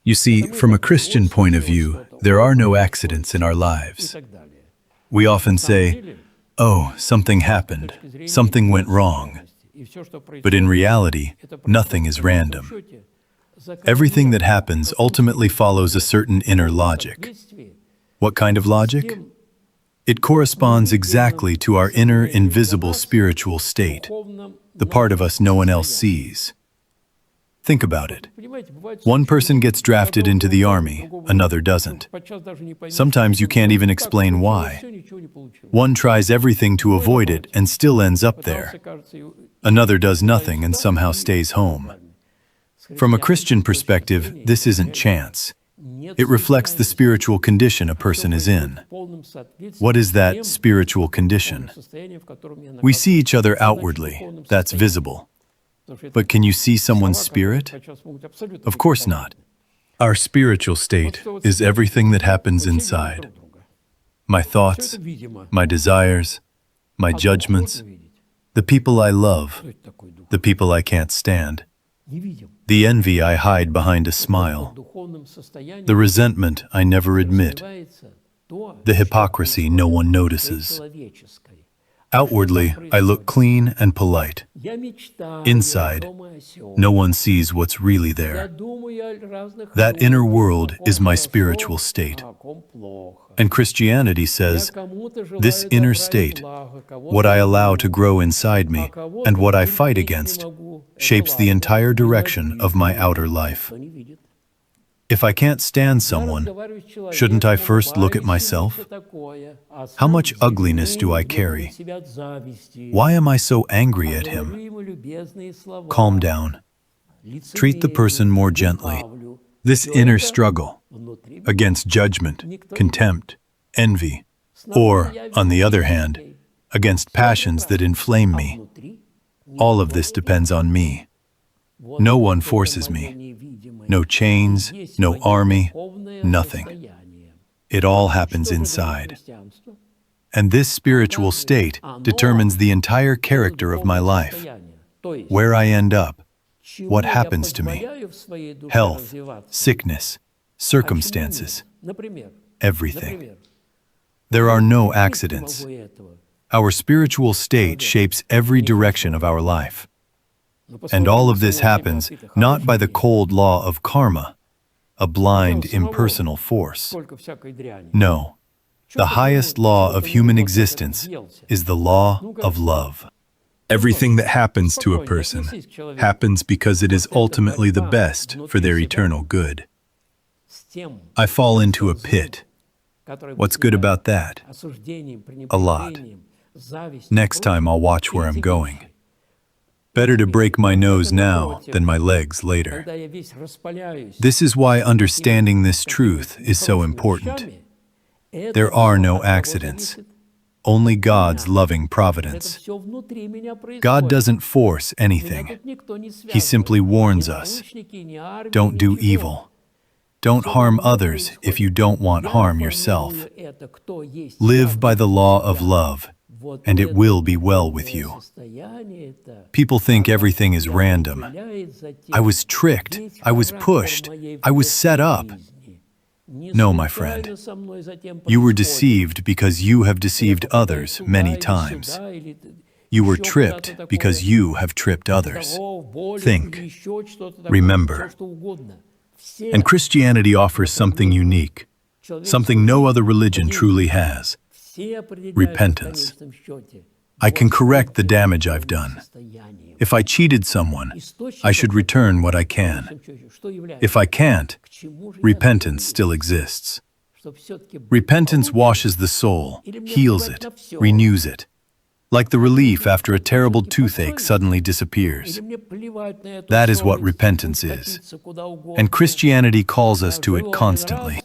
You see, from a Christian point of view, there are no accidents in our lives. We often say, "Oh, something happened, something went wrong." But in reality, nothing is random. Everything that happens ultimately follows a certain inner logic. What kind of logic? It corresponds exactly to our inner, invisible spiritual state, the part of us no one else sees. Think about it. One person gets drafted into the army, another doesn't. Sometimes you can't even explain why. One tries everything to avoid it and still ends up there. Another does nothing and somehow stays home. From a Christian perspective, this isn't chance. It reflects the spiritual condition a person is in. What is that spiritual condition? We see each other outwardly, that's visible. But can you see someone's spirit? Of course not. Our spiritual state is everything that happens inside. My thoughts, my desires, my judgments, the people I love, the people I can't stand, the envy I hide behind a smile, the resentment I never admit, the hypocrisy no one notices. Outwardly, I look clean and polite. Inside, no one sees what's really there. That inner world is my spiritual state. And Christianity says, this inner state, what I allow to grow inside me and what I fight against, shapes the entire direction of my outer life. If I can't stand someone, shouldn't I first look at myself? How much ugliness do I carry? Why am I so angry at him? Calm down. Treat the person more gently. This inner struggle against judgment, contempt, envy, or, on the other hand, against passions that inflame me, all of this depends on me. No one forces me. No chains, no army, nothing. It all happens inside. And this spiritual state determines the entire character of my life, where I end up, what happens to me, health, sickness, circumstances, everything. There are no accidents. Our spiritual state shapes every direction of our life. And all of this happens not by the cold law of karma, a blind, impersonal force. No, the highest law of human existence is the law of love. Everything that happens to a person happens because it is ultimately the best for their eternal good. I fall into a pit. What's good about that? A lot. Next time I'll watch where I'm going. Better to break my nose now than my legs later. This is why understanding this truth is so important. There are no accidents, only God's loving providence. God doesn't force anything. He simply warns us, don't do evil. Don't harm others if you don't want harm yourself. Live by the law of love, and it will be well with you. People think everything is random. I was tricked. I was pushed. I was set up. No, my friend. You were deceived because you have deceived others many times. You were tripped because you have tripped others. Think. Remember. And Christianity offers something unique, something no other religion truly has. Repentance. I can correct the damage I've done. If I cheated someone, I should return what I can. If I can't, repentance still exists. Repentance washes the soul, heals it, renews it. Like the relief after a terrible toothache suddenly disappears. That is what repentance is. And Christianity calls us to it constantly.